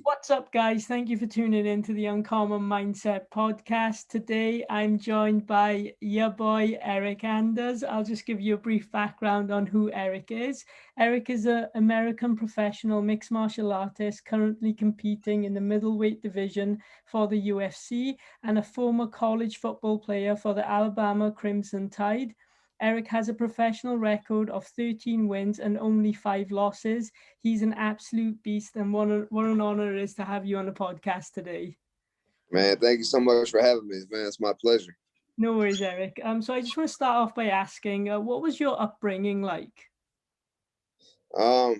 What's up, guys? Thank you for tuning in to the Uncommon Mindset podcast. Today, I'm joined by your boy, Eryk Anders. I'll just give you a brief background on who Eryk is. Eryk is an American professional mixed martial artist currently competing in the middleweight division for the UFC and a former college football player for the Alabama Crimson Tide. Eryk has a professional record of 13 wins and only 5 losses. He's an absolute beast, and what an honor it is to have you on the podcast today. Man, thank you so much for having me, man. It's my pleasure. No worries, Eryk. So I just want to start off by asking, what was your upbringing like? Well,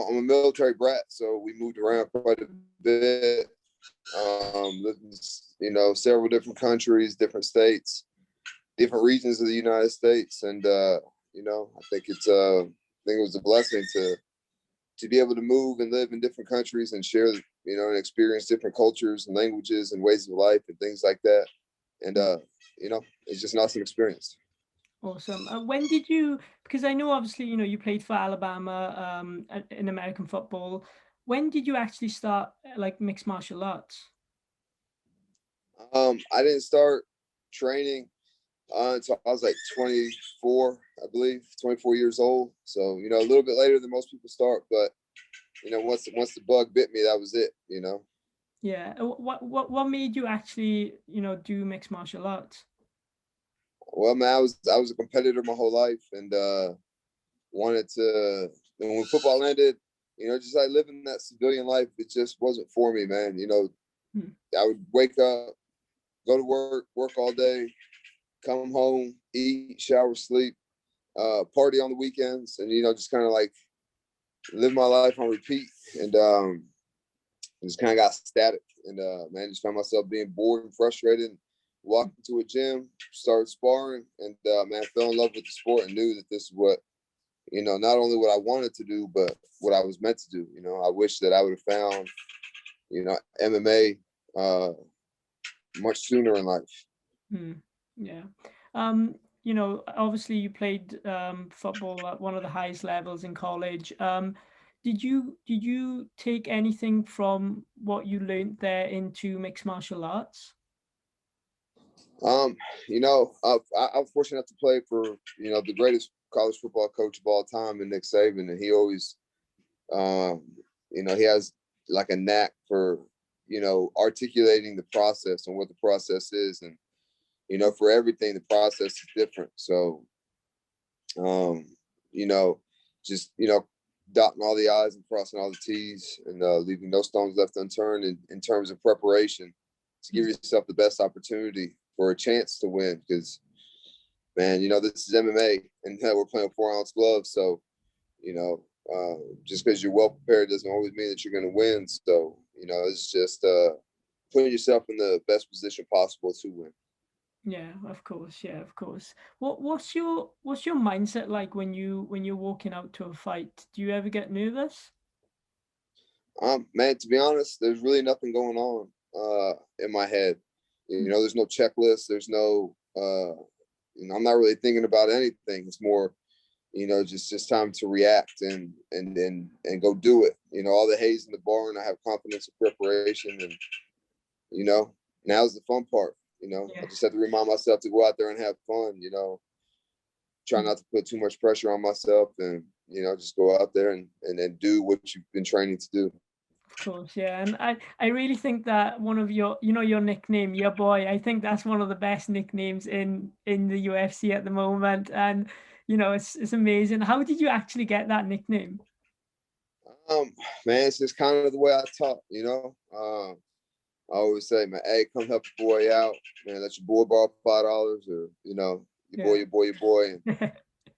I'm a military brat, so we moved around quite a bit. Lived in, several different countries, different states, different regions of the United States, and I think it was a blessing to be able to move and live in different countries and share, and experience different cultures and languages and ways of life and things like that. And it's just an awesome experience. Awesome. When did you, because I know obviously, you played for Alabama in American football. When did you actually start like mixed martial arts? I didn't start training until I was like 24, I believe, 24 years old. So, a little bit later than most people start, but once the bug bit me, that was it, Yeah. What made you actually, do mixed martial arts? Well, man, I was a competitor my whole life, and wanted to. And when football ended, just like living that civilian life, it just wasn't for me, man. I would wake up, go to work all day, come home, eat, shower, sleep, party on the weekends, and just kind of like live my life on repeat, and just kind of got static, and man, just found myself being bored and frustrated. Walked into a gym, started sparring, and man, fell in love with the sport and knew that this is what, not only what I wanted to do, but what I was meant to do. I wish that I would have found, MMA much sooner in life. Yeah. Obviously you played football at one of the highest levels in college. Did you take anything from what you learned there into mixed martial arts? I was fortunate enough to play for, the greatest college football coach of all time, and Nick Saban, and he always, he has like a knack for, articulating the process and what the process is, and for everything the process is different. So, you know, just dotting all the I's and crossing all the T's, and leaving no stones left unturned in terms of preparation to give yourself the best opportunity for a chance to win. Because, man, this is MMA, and we're playing 4-ounce gloves. So, just because you're well prepared doesn't always mean that you're going to win. So, it's just putting yourself in the best position possible to win. Yeah, of course. Yeah, of course. What's your mindset like when you're walking out to a fight? Do you ever get nervous? Man, to be honest, there's really nothing going on in my head. There's no checklist. There's no, I'm not really thinking about anything. It's more, just time to react and go do it. All the hay's in the barn. I have confidence in preparation, and now's the fun part. I Yeah. just have to remind myself to go out there and have fun. Try not to put too much pressure on myself, and just go out there and do what you've been training to do. Of course, yeah, and I really think that one of your nickname, your boy, I think that's one of the best nicknames in the UFC at the moment, and it's amazing. How did you actually get that nickname? Um, Man, it's just kind of the way I talk. I always say, man, hey, come help your boy out, man. Let your boy borrow $5, or Yeah. your boy, and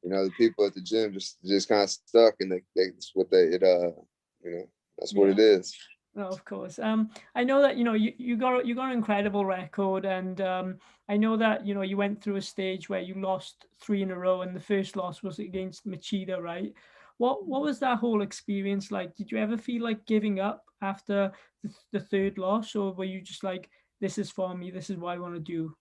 the people at the gym just kind of stuck, and that's what that's what Yeah. it is. No, of course. I know that you got an incredible record, and I know that you went through a stage where you lost three in a row, and the first loss was against Machida, right? What was that whole experience like? Did you ever feel like giving up after the third loss, or were you just like, this is for me, this is what I want to do?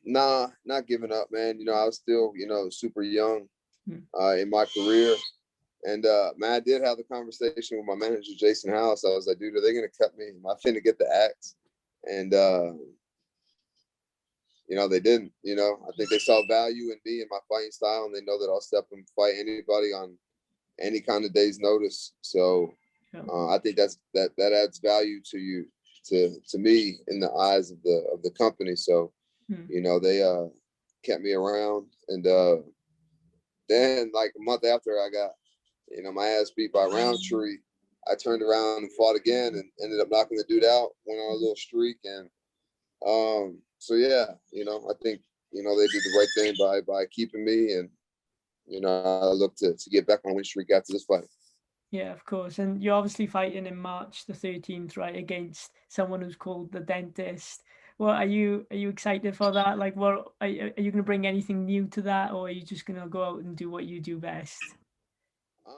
Nah, not giving up, man. I was still, super young Hmm. in my career. And man, I did have the conversation with my manager, Jason House. I was like, dude, are they gonna cut me? Am I finna get the axe? And they didn't. I think they saw value in me and my fighting style, and they know that I'll step and fight anybody on any kind of day's notice. So I think that adds value to you, to me, in the eyes of the company. So they kept me around, and then like a month after I got my ass beat by Roundtree, I turned around and fought again and ended up knocking the dude out. Went on a little streak, and so yeah, I think they did the right thing by keeping me, and I look to get back on a win streak after this fight. Yeah, of course. And you're obviously fighting in March the 13th, right, against someone who's called the Dentist. Well, are you excited for that? Like, what are you going to bring anything new to that, or are you just going to go out and do what you do best?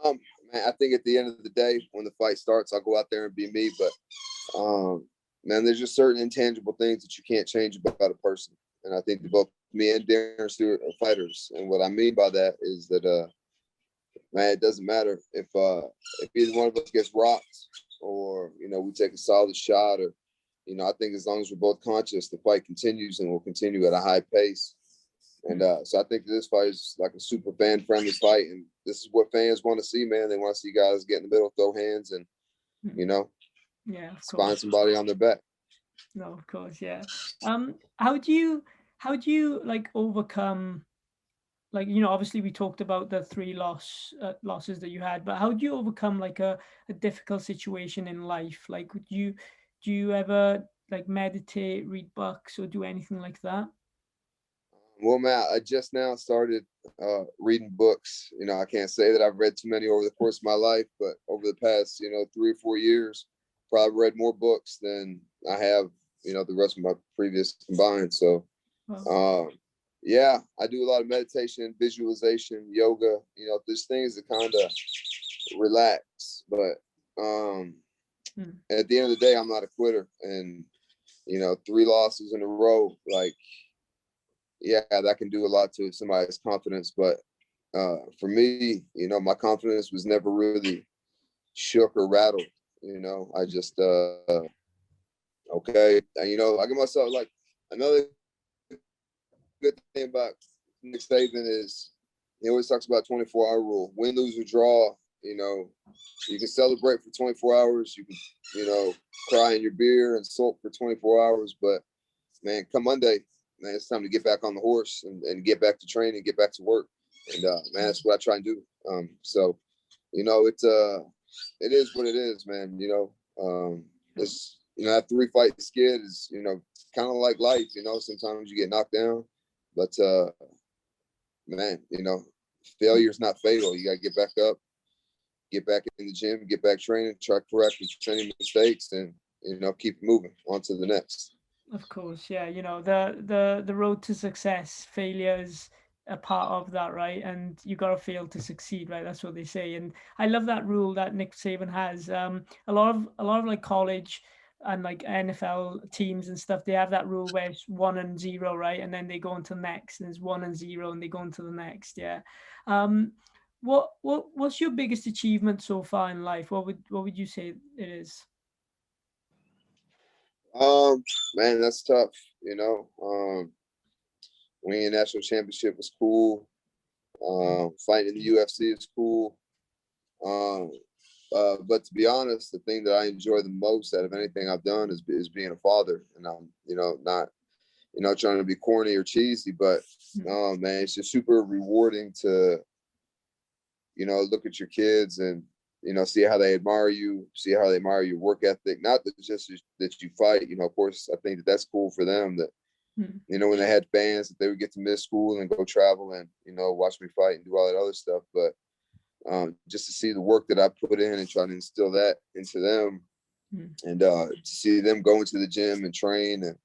Man, I think at the end of the day, when the fight starts, I'll go out there and be me. But man, there's just certain intangible things that you can't change about a person. And I think that both me and Darren Stewart are fighters. And what I mean by that is that, man, it doesn't matter if either one of us gets rocked, or, we take a solid shot, or, I think as long as we're both conscious, the fight continues and will continue at a high pace. And so I think this fight is like a super fan-friendly fight. And this is what fans want to see, man. They want to see guys get in the middle, throw hands, and, yeah, find somebody on their back. No, of course, yeah. How do you like overcome, like, obviously we talked about the three losses that you had, but how do you overcome like a difficult situation in life? Like, do you ever like meditate, read books, or do anything like that? Well, Matt, I just now started reading books. I can't say that I've read too many over the course of my life, but over the past, 3 or 4 years, probably read more books than I have, the rest of my previous combined. So, yeah, I do a lot of meditation, visualization, yoga. There's things that kind of relax. But at the end of the day, I'm not a quitter, and 3 losses in a row, like, yeah, that can do a lot to somebody's confidence. But for me, my confidence was never really shook or rattled. I just okay. And, I give myself, like, another good thing about Nick Saban is he always talks about 24-hour rule, win, lose, or draw. You can celebrate for 24 hours. You can, cry in your beer and sulk for 24 hours. But man, come Monday, man, it's time to get back on the horse and get back to training, get back to work. And man, that's what I try and do. So, it is what it is, man. It's that 3-fight skid is, kind of like life. Sometimes you get knocked down, but man, failure is not fatal. You got to get back up, get back in the gym, get back training, try to correct your training mistakes, and keep moving on to the next. Of course, yeah. The road to success, failure is a part of that, right? And you got to fail to succeed, right? That's what they say. And I love that rule that Nick Saban has. A lot of like college and like NFL teams and stuff, they have that rule where it's 1-0, right? And then they go on to the next, and it's 1-0, and they go on to the next. Yeah. What's your biggest achievement so far in life? What would you say it is? Man, that's tough. Winning a national championship was cool. Fighting in the UFC is cool. But to be honest, the thing that I enjoy the most out of anything I've done is being a father. And I'm, not, trying to be corny or cheesy, but man, it's just super rewarding to, look at your kids and, see how they admire you, see how they admire your work ethic. Not that just that you fight, of course, I think that's cool for them that, when they had fans, that they would get to miss school and go travel and, watch me fight and do all that other stuff. But just to see the work that I put in and try to instill that into them, and to see them go into the gym and train, and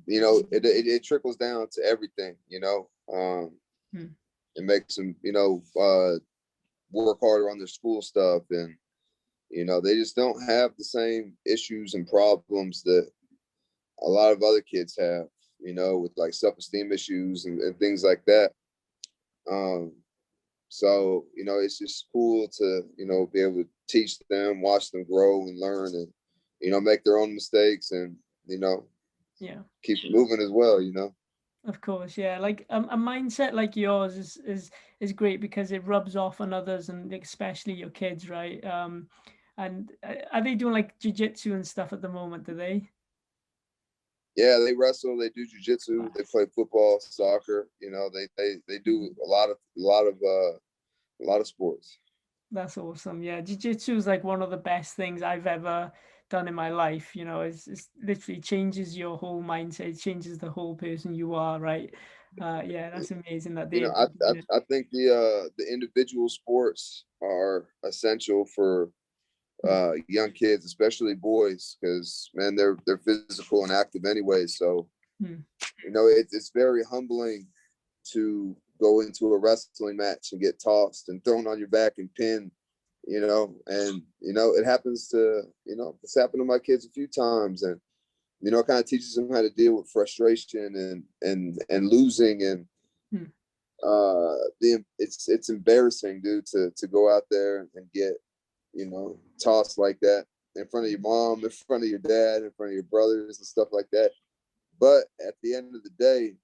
it trickles down to everything. It makes them work harder on their school stuff, and they just don't have the same issues and problems that a lot of other kids have, with like self-esteem issues and things like that. So, you know, it's just cool to, you know, be able to teach them, watch them grow and learn and, you know, make their own mistakes and, you know, Yeah. keep moving as well, you know. Of course, yeah. Like a mindset like yours is great because it rubs off on others and especially your kids, right? And are they doing like jiu-jitsu and stuff at the moment, do they? Yeah, they wrestle, they do jujitsu, they Class. play football, soccer, you know, they do a lot of sports. That's awesome. Yeah, jiu-jitsu is like one of the best things I've ever done in my life. You know, it's literally changes your whole mindset, it changes the whole person you are, right? Yeah, that's amazing that You know, they're doing it. I think the individual sports are essential for Mm, young kids, especially boys, because man, they're physical and active anyway. So mm, you know, it's very humbling to go into a wrestling match and get tossed and thrown on your back and pinned. You know, and you know it happens to it's happened to my kids a few times, and you know, it kind of teaches them how to deal with frustration and losing and mm, it's embarrassing, dude, to go out there and get tossed like that in front of your mom, in front of your dad, in front of your brothers and stuff like that. But at the end of the day,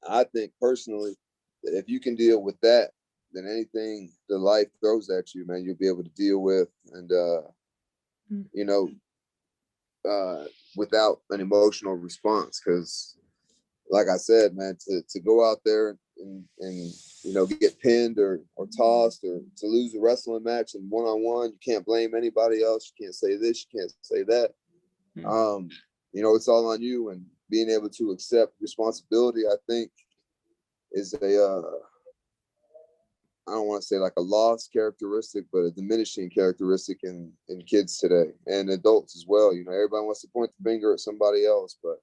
I think personally that if you can deal with that, then anything the life throws at you, man, you'll be able to deal with and mm. you know uh without an emotional response. Because like I said, man, to go out there and get pinned or tossed or to lose a wrestling match in one-on-one, you can't blame anybody else. You can't say this, you can't say that. Mm. um it's all on you, and being able to accept responsibility, I think, is a I don't want to say like a lost characteristic, but a diminishing characteristic in kids today and adults as well. You know, everybody wants to point the finger at somebody else, but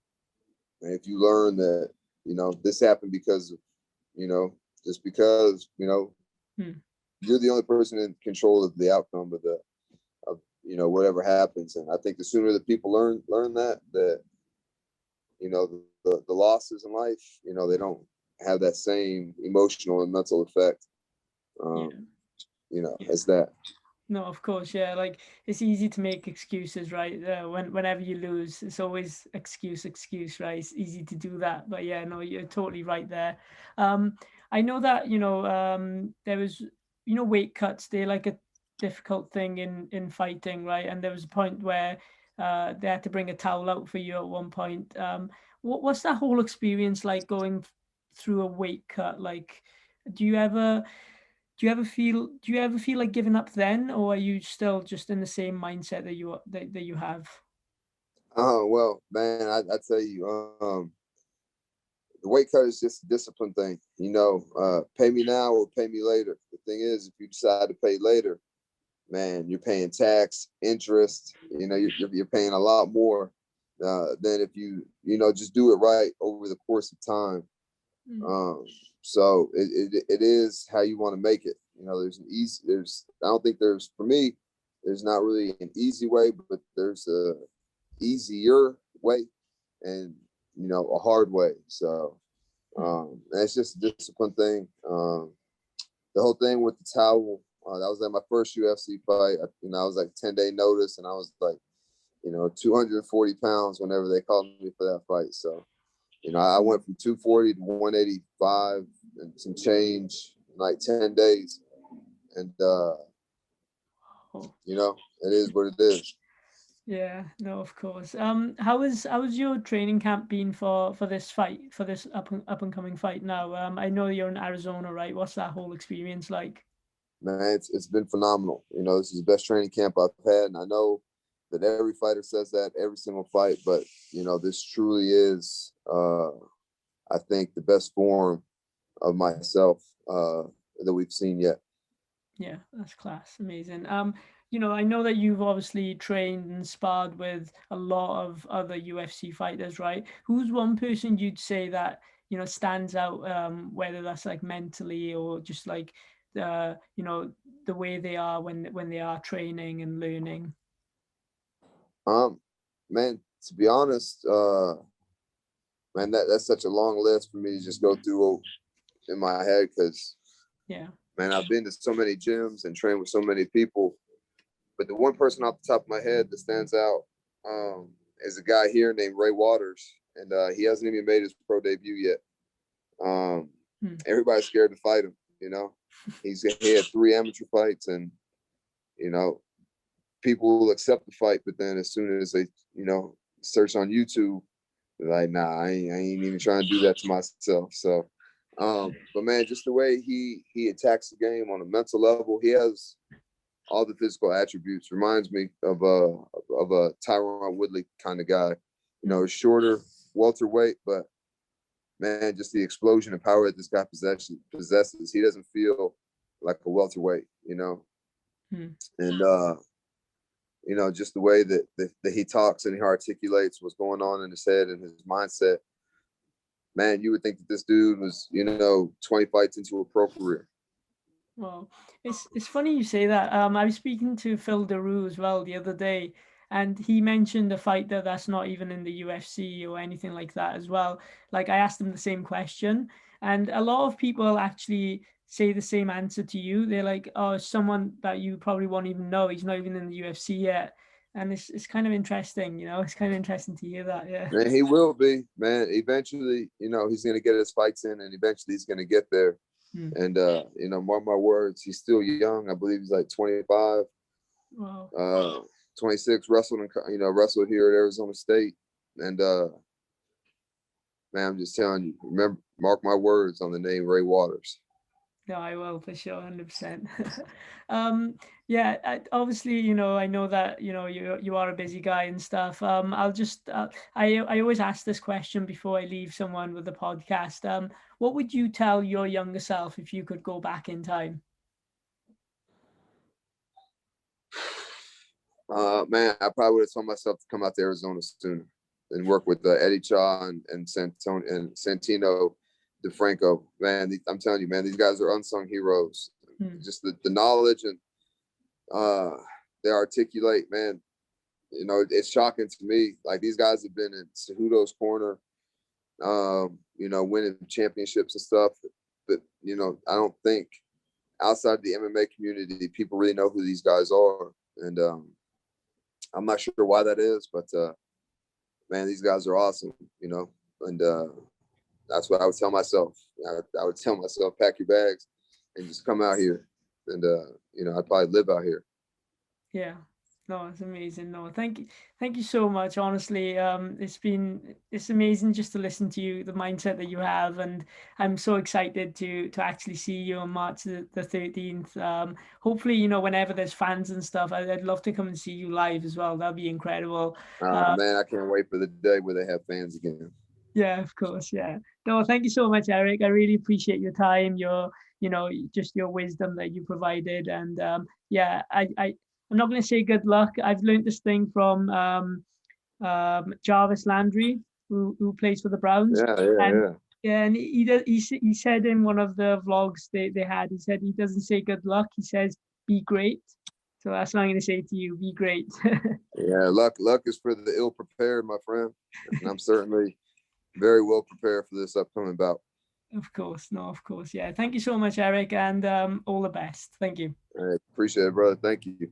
if you learn that, this happened because of, just because, Mm. you're the only person in control of the outcome of whatever happens. And I think the sooner that people learn that, the losses in life, they don't have that same emotional and mental effect, Yeah, yeah. as that. No, of course, yeah. Like it's easy to make excuses, right? Whenever you lose, it's always excuse, right? It's easy to do that, but yeah, no, you're totally right there. Um, I know that there was weight cuts. They're like a difficult thing in fighting, right? And there was a point where they had to bring a towel out for you at one point. What's that whole experience like going through a weight cut? Like, do you ever? Do you ever feel like giving up then, or are you still just in the same mindset that you have? Oh, well, man, I tell you, the weight cut is just a discipline thing. Pay me now or pay me later. The thing is, if you decide to pay later, man, you're paying tax, interest. You're paying a lot more than if just do it right over the course of time. Mm. Um, so it is how you want to make it. I don't think there's, for me, there's not really an easy way, but there's a easier way and, a hard way. So, Mm. and it's just a discipline thing. The whole thing with the towel, that was at my first UFC fight. I was like 10-day notice, and I was like, 240 pounds whenever they called me for that fight. So, I went from 240 to 185 and some change in like 10 days. And, Oh, it is what it is. yeah, no, of course. How was your training camp been for this fight, for this up and coming fight now? I know you're in Arizona, right? What's that whole experience like? Man, it's been phenomenal. This is the best training camp I've had. And I know that every fighter says that every single fight, but, this truly is, I think, the best form of myself that we've seen yet. Yeah, that's class. Amazing. I know that you've obviously trained and sparred with a lot of other UFC fighters, right? Who's one person you'd say that, stands out, whether that's like mentally or just like the way they are when they are training and learning? Um, Man, to be honest, man, that's such a long list for me to just go through in my head because, Yeah. man, I've been to so many gyms and trained with so many people, but the one person off the top of my head that stands out is a guy here named Ray Waters, and he hasn't even made his pro debut yet. Everybody's scared to fight him. He had 3 amateur fights, and people will accept the fight, but then as soon as they search on YouTube, they're like, nah, I ain't even trying to do that to myself. So but man, just the way he attacks the game on a mental level, he has all the physical attributes. Reminds me of a Tyron Woodley kind of guy. Shorter, welterweight, but man, just the explosion of power that this guy possesses. He doesn't feel like a welterweight, and just the way that he talks and he articulates what's going on in his head and his mindset. Man, you would think that this dude was, 20 fights into a pro career. Well, it's funny you say that. I was speaking to Phil Daru as well the other day, and he mentioned a fighter that's not even in the UFC or anything like that as well. Like, I asked him the same question, and a lot of people actually say the same answer to you. They're like, oh, someone that you probably won't even know. He's not even in the UFC yet. And it's kind of interesting, it's kind of interesting to hear that. Yeah. Man, he will be, man. Eventually, he's going to get his fights in, and eventually he's going to get there. And, mark my words, he's still young. I believe he's like 25. Wow. 26, wrestled here at Arizona State. And, man, I'm just telling you, remember, mark my words on the name Ray Waters. No, I will for sure, 100%. Yeah, obviously, I know that, you are a busy guy and stuff. I'll just, I always ask this question before I leave someone with the podcast. What would you tell your younger self if you could go back in time? Man, I probably would have told myself to come out to Arizona sooner and work with Eddie Cha and Santino DeFranco. Man, I'm telling you, man, these guys are unsung heroes. Just the knowledge and they articulate, man. It's shocking to me. Like, these guys have been in Cejudo's corner, winning championships and stuff. But I don't think outside the MMA community, people really know who these guys are. And I'm not sure why that is, but man, these guys are awesome, and that's what I would tell myself. I would tell myself, pack your bags and just come out here. And, I'd probably live out here. Yeah. No, it's amazing. No, thank you so much. Honestly, it's amazing just to listen to you, the mindset that you have, and I'm so excited to actually see you on March the 13th. Hopefully, whenever there's fans and stuff, I'd love to come and see you live as well. That'd be incredible. Man, I can't wait for the day where they have fans again. Yeah, of course. Yeah. No, thank you so much, Eryk. I really appreciate your time, just your wisdom that you provided, and yeah, I'm not going to say good luck. I've learned this thing from Jarvis Landry, who plays for the Browns. And he said in one of the vlogs they had, he said he doesn't say good luck. He says, be great. So that's what I'm going to say to you. Be great. Yeah, luck is for the ill prepared, my friend. And I'm certainly very well prepared for this upcoming bout. Of course. No, of course. Yeah. Thank you so much, Eryk, and all the best. Thank you. All right. Appreciate it, brother. Thank you.